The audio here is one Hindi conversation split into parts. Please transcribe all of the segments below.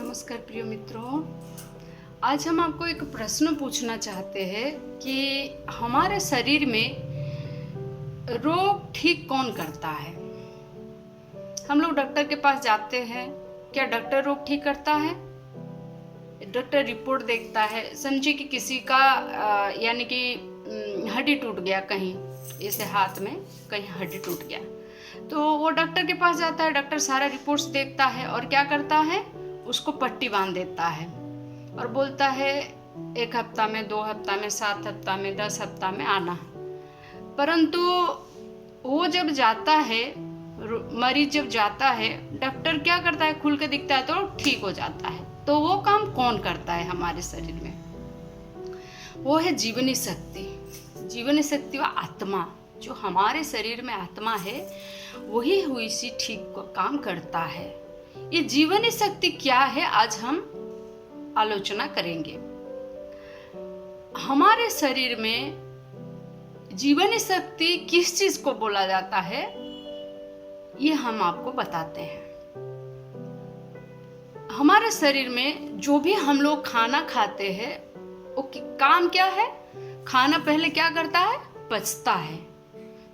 नमस्कार प्रिय मित्रों, आज हम आपको एक प्रश्न पूछना चाहते हैं कि हमारे शरीर में रोग ठीक कौन करता है। हम लोग डॉक्टर के पास जाते हैं, क्या डॉक्टर रोग ठीक करता है? डॉक्टर रिपोर्ट देखता है, समझिए कि किसी का यानी कि हड्डी टूट गया, कहीं ऐसे हाथ में कहीं हड्डी टूट गया, तो वो डॉक्टर के पास जाता है। डॉक्टर सारा रिपोर्ट्स देखता है और क्या करता है, उसको पट्टी बांध देता है और बोलता है 1 हफ्ता में, 2 हफ्ता में, 7 हफ्ता में, 10 हफ्ता में आना। परंतु वो जब जाता है, मरीज जब जाता है, डॉक्टर क्या करता है, खुल के दिखता है तो ठीक हो जाता है। तो वो काम कौन करता है हमारे शरीर में? वो है जीवनी शक्ति। जीवनी शक्ति व आत्मा, जो हमारे शरीर में आत्मा है वही हुई सी ठीक काम करता है। ये जीवनी शक्ति क्या है, आज हम आलोचना करेंगे। हमारे शरीर में जीवनी शक्ति किस चीज को बोला जाता है, ये हम आपको बताते हैं। हमारे शरीर में जो भी हम लोग खाना खाते हैं, वो काम क्या है? खाना पहले क्या करता है? पचता है।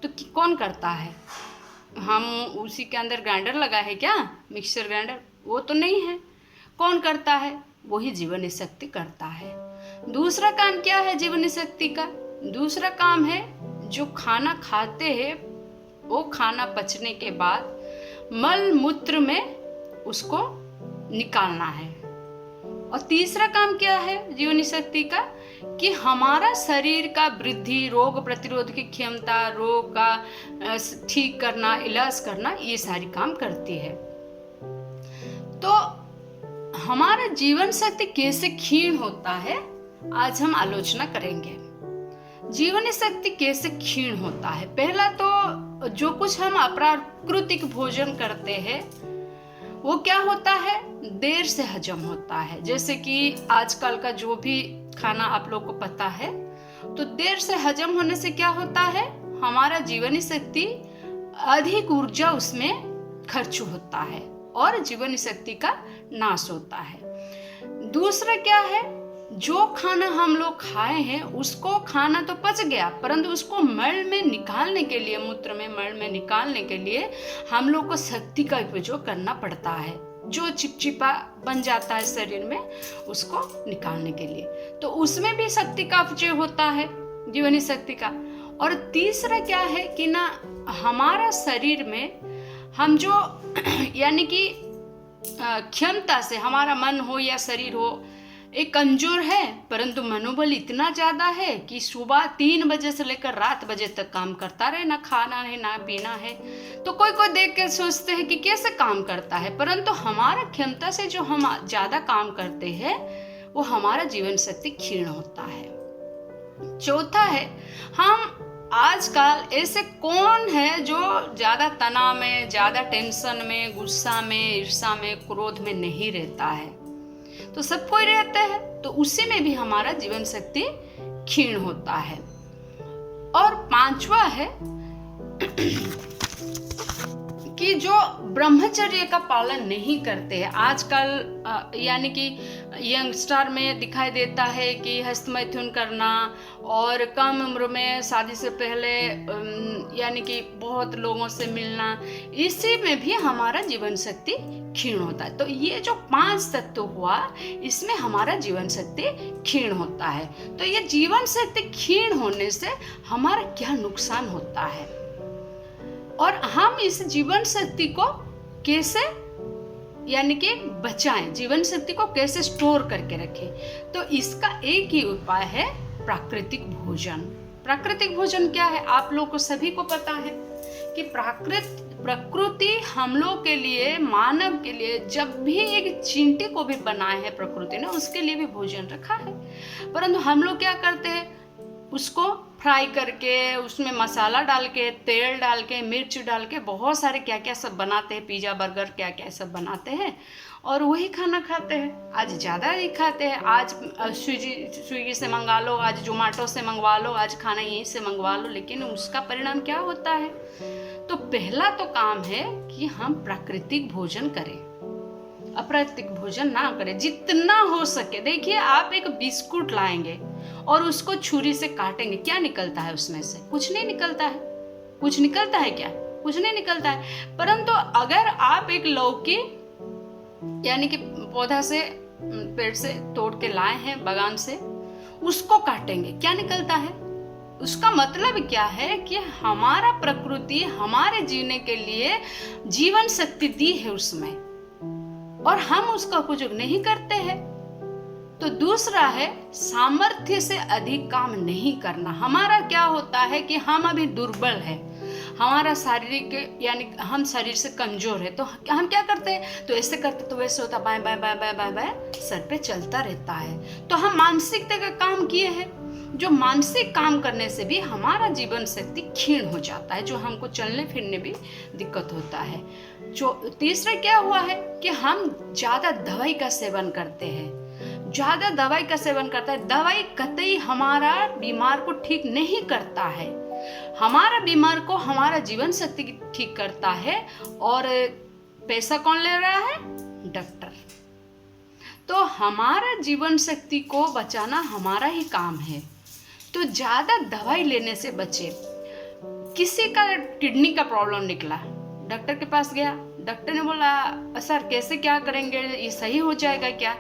तो कौन करता है? हम उसी के अंदर ग्राइंडर लगा है क्या, मिक्सर ग्राइंडर? वो तो नहीं है। कौन करता है? वही जीवनी शक्ति करता है। दूसरा काम क्या है जीवनी शक्ति का? दूसरा काम है, जो खाना खाते हैं वो खाना पचने के बाद मल मूत्र में उसको निकालना है। और तीसरा काम क्या है जीवनी शक्ति का, कि हमारा शरीर का वृद्धि, रोग प्रतिरोध की क्षमता, रोग का ठीक करना, इलाज करना, ये सारी काम करती है। तो हमारा जीवन शक्ति कैसे क्षीण होता है, आज हम आलोचना करेंगे। जीवनी शक्ति कैसे क्षीण होता है? पहला तो जो कुछ हम अप्राकृतिक भोजन करते हैं वो क्या होता है, देर से हजम होता है। जैसे कि आजकल का जो भी खाना आप लोग को पता है, तो देर से हजम होने से क्या होता है, हमारा जीवनी शक्ति, अधिक ऊर्जा उसमें खर्च होता है और जीवनी शक्ति का नाश होता है। दूसरा क्या है, जो खाना हम लोग खाए हैं उसको, खाना तो पच गया, परंतु उसको मल में निकालने के लिए, मूत्र में मल में निकालने के लिए हम लोग को शक्ति का उपयोग करना पड़ता है। जो चिपचिपा बन जाता है शरीर में, उसको निकालने के लिए, तो उसमें भी शक्ति का अपचय होता है, जीवनी शक्ति का। और तीसरा क्या है कि ना, हमारा शरीर में हम जो यानी कि क्षमता से, हमारा मन हो या शरीर हो, एक कमजोर है, परंतु मनोबल इतना ज्यादा है कि सुबह 3 बजे से लेकर रात बजे तक काम करता रहे, ना खाना है ना पीना है। तो कोई कोई देख के सोचते हैं कि कैसे काम करता है, परंतु हमारा क्षमता से जो हम ज्यादा काम करते हैं वो हमारा जीवन शक्ति क्षीण होता है। चौथा है, हम आजकल ऐसे कौन है जो ज्यादा तनाव में, ज्यादा टेंशन में, गुस्सा में, ईर्ष्या में, क्रोध में नहीं रहता है? तो सब कोई रहते हैं, तो उसी में भी हमारा जीवन शक्ति क्षीण होता है। और 5वां है कि जो ब्रह्मचर्य का पालन नहीं करते हैं आजकल, यानी कि यंगस्टर में दिखाई देता है कि हस्तमैथुन करना और कम उम्र में शादी से पहले यानी कि बहुत लोगों से मिलना, इसी में भी हमारा जीवन शक्ति क्षीण होता है। तो ये जो 5 तत्व हुआ, इसमें हमारा जीवन शक्ति क्षीण होता है। तो ये जीवन शक्ति क्षीण होने से हमारा क्या नुकसान होता है और हम इस जीवन शक्ति को कैसे यानी कि बचाएं, जीवन शक्ति को कैसे स्टोर करके रखें, तो इसका एक ही उपाय है, प्राकृतिक भोजन। प्राकृतिक भोजन क्या है, आप लोग को सभी को पता है कि प्रकृति हम लोग के लिए, मानव के लिए, जब भी एक चींटी को भी बनाया है प्रकृति ने, उसके लिए भी भोजन रखा है। परंतु हम लोग क्या करते हैं, उसको फ्राई करके, उसमें मसाला डाल के, तेल डाल के, मिर्च डाल के, बहुत सारे क्या क्या सब बनाते हैं, पिज़्ज़ा बर्गर क्या क्या सब बनाते हैं और वही खाना खाते हैं। आज ज़्यादा ही खाते हैं, आज स्विगी से मंगा लो, आज जोमेटो से मंगवा लो, आज खाना यहीं से मंगवा लो, लेकिन उसका परिणाम क्या होता है? तो पहला तो काम है कि हम प्राकृतिक भोजन करें। अप्राकृतिक भोजन ना करें जितना हो सके। देखिए, आप एक बिस्कुट लाएंगे और उसको छुरी से काटेंगे, क्या निकलता है उसमें से? कुछ नहीं निकलता है। कुछ निकलता है क्या? कुछ नहीं निकलता है। परंतु अगर आप एक लौकी यानी कि पौधा से, पेड़ से तोड़ के लाए हैं बगान से, उसको काटेंगे, क्या निकलता है? उसका मतलब क्या है कि हमारा प्रकृति हमारे जीने के लिए जीवन शक्ति दी है उसमें, और हम उसका उपयोग नहीं करते हैं। तो दूसरा है, सामर्थ्य से अधिक काम नहीं करना। हमारा क्या होता है कि हम अभी दुर्बल है, हमारा शारीरिक यानी हम शरीर से कमजोर है, तो हम क्या करते हैं? तो ऐसे करते तो वैसे होता, बाय बाय बाय बाय बाय बाय सर पे चलता रहता है। तो हम मानसिकता का काम किए हैं, जो मानसिक काम करने से भी हमारा जीवन शक्ति क्षीण हो जाता है, जो हमको चलने फिरने भी दिक्कत होता है। जो तीसरा क्या हुआ है कि हम ज्यादा दवाई का सेवन करते हैं, ज्यादा दवाई का सेवन करता है। दवाई कतई हमारा बीमार को ठीक नहीं करता है, हमारा बीमार को हमारा जीवन शक्ति ठीक करता है। और पैसा कौन ले रहा है? डॉक्टर। तो हमारा जीवन शक्ति को बचाना हमारा ही काम है। तो ज्यादा दवाई लेने से बचे। किसी का किडनी का प्रॉब्लम निकला, डॉक्टर के पास गया, डॉक्टर ने बोला सर कैसे क्या करेंगे, ये सही हो जाएगा क्या?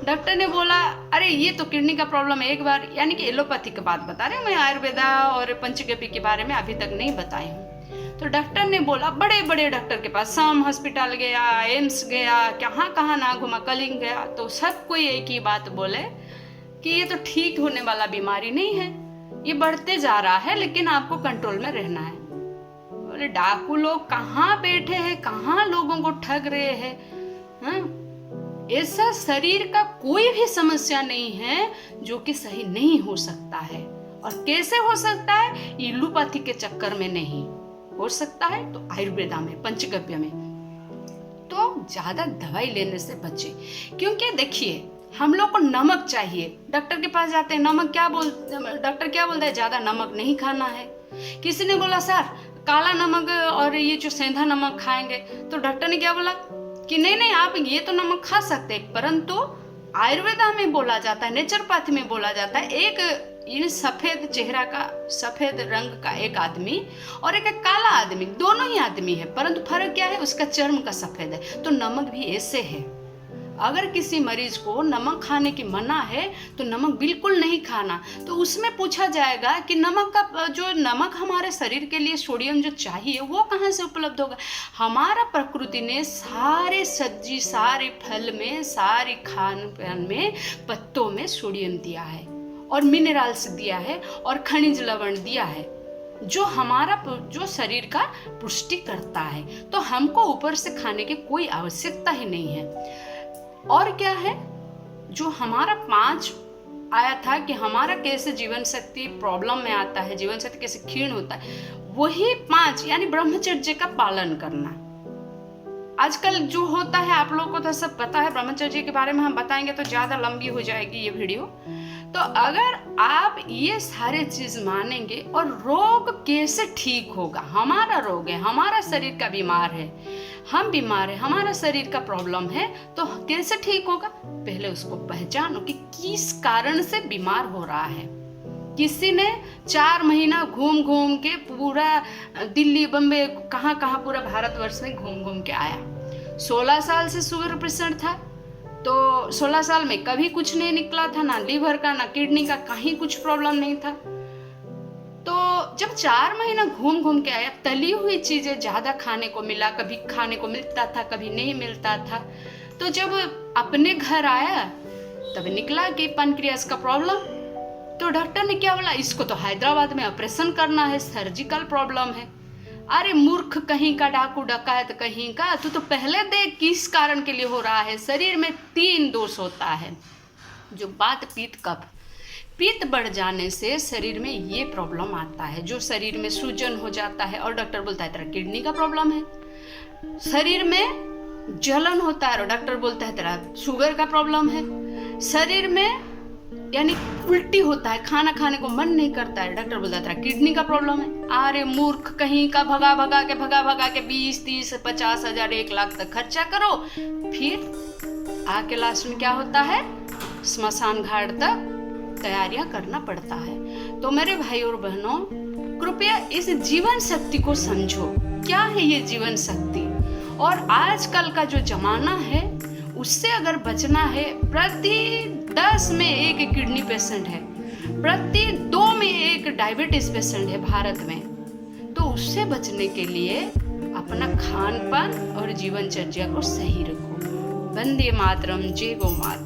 डॉक्टर ने बोला अरे ये तो किडनी का प्रॉब्लम है, एक बार, यानी कि एलोपैथी की बात बता रहे हैं, मैं आयुर्वेदा और पंचगव्य के बारे में अभी तक नहीं बताई हूँ। तो डॉक्टर ने बोला, बड़े बड़े डॉक्टर के पास, शाम हॉस्पिटल गया, एम्स गया, कहाँ कहाँ ना घुमा, कलिंग गया, तो सब कोई एक ही बात बोले कि ये तो ठीक होने वाला बीमारी नहीं है, ये बढ़ते जा रहा है, लेकिन आपको कंट्रोल में रहना है। बोले डाकू लोग कहाँ बैठे हैं, कहाँ लोगों को ठग रहे हैं। ऐसा शरीर का कोई भी समस्या नहीं है जो कि सही नहीं हो सकता है। और कैसे हो सकता है? एलोपैथी के चक्कर में नहीं हो सकता है, तो आयुर्वेदा में, पंचगव्य में। तो ज्यादा दवाई लेने से बचे, क्योंकि देखिए हम लोग को नमक चाहिए। डॉक्टर के पास जाते हैं, नमक डॉक्टर क्या बोलता है? ज्यादा नमक नहीं खाना है। किसी ने बोला सर काला नमक और ये जो सेंधा नमक खाएंगे, तो डॉक्टर ने क्या बोला कि नहीं नहीं आप ये तो नमक खा सकते हैं, परंतु आयुर्वेदा में बोला जाता है, नेचुरोपैथी में बोला जाता है, एक इन सफेद चेहरा का, सफेद रंग का एक आदमी और एक काला आदमी, दोनों ही आदमी है, परंतु फर्क क्या है? उसका चर्म का सफेद है। तो नमक भी ऐसे है, अगर किसी मरीज को नमक खाने की मना है तो नमक बिल्कुल नहीं खाना। तो उसमें पूछा जाएगा कि नमक का जो नमक हमारे शरीर के लिए सोडियम जो चाहिए वो कहाँ से उपलब्ध होगा? हमारा प्रकृति ने सारे सब्जी, सारे फल में, सारे खान पान में, पत्तों में सोडियम दिया है और मिनरल्स दिया है और खनिज लवण दिया है, जो हमारा जो शरीर का पुष्टि करता है। तो हमको ऊपर से खाने की कोई आवश्यकता ही नहीं है। और क्या है जो हमारा 5 आया था कि हमारा कैसे जीवन शक्ति प्रॉब्लम में आता है, जीवन शक्ति कैसे क्षीण होता है, वही 5 यानी ब्रह्मचर्य का पालन करना। आजकल जो होता है आप लोगों को तो सब पता है, ब्रह्मचर्य के बारे में हम बताएंगे तो ज्यादा लंबी हो जाएगी ये वीडियो। तो अगर आप ये सारे चीज मानेंगे, और रोग कैसे ठीक होगा? हमारा रोग है, हमारा शरीर का बीमार है, हम बीमार है, हमारा शरीर का प्रॉब्लम है, तो कैसे ठीक होगा? पहले उसको पहचानो कि किस कारण से बीमार हो रहा है। किसी ने 4 महीना घूम घूम के पूरा दिल्ली, बम्बे, कहाँ कहाँ पूरा भारतवर्ष में घूम घूम के आया। 16 साल से शुगर पेशेंट था, तो 16 साल में कभी कुछ नहीं निकला था, ना लीवर का, ना किडनी का, कहीं कुछ प्रॉब्लम नहीं था। तो जब 4 महीना घूम घूम के आया, तली हुई चीजें ज्यादा खाने को मिला, कभी खाने को मिलता था, कभी नहीं मिलता था। तो जब अपने घर आया तब निकला कि पैनक्रियास का प्रॉब्लम। तो डॉक्टर ने क्या बोला? इसको तो हैदराबाद में ऑपरेशन करना है, सर्जिकल प्रॉब्लम है। अरे मूर्ख कहीं का, डाकू डकायत कहीं का, तू तो पहले देख किस कारण के लिए हो रहा है। शरीर में 3 दोष होता है, जो बात, पित्त, कफ। पित्त बढ़ जाने से शरीर में ये प्रॉब्लम आता है, जो शरीर में सूजन हो जाता है, और डॉक्टर बोलता है तेरा किडनी का प्रॉब्लम है। शरीर में जलन होता है और डॉक्टर बोलता है तेरा शुगर का प्रॉब्लम है। शरीर में यानी उल्टी होता है, खाना खाने को मन नहीं करता है, डॉक्टर बोलता था किडनी का प्रॉब्लम है। अरे मूर्ख कहीं का, भगा भगा के 20, 30, 50 हजार, 1 लाख तक खर्चा करो, फिर आके लास्ट में क्या होता है, स्मशान घाट तक तैयारियां करना पड़ता है। तो मेरे भाई और बहनों, कृपया इस जीवन शक्ति को समझो। क्या है ये जीवन शक्ति? और आजकल का जो जमाना है उससे अगर बचना है, प्रति 10 में 1 किडनी पेशेंट है, प्रति 2 में 1 डायबिटीज पेशेंट है भारत में। तो उससे बचने के लिए अपना खान पान और जीवन चर्या को सही रखो। वंदे मातरम, जय गौ माता।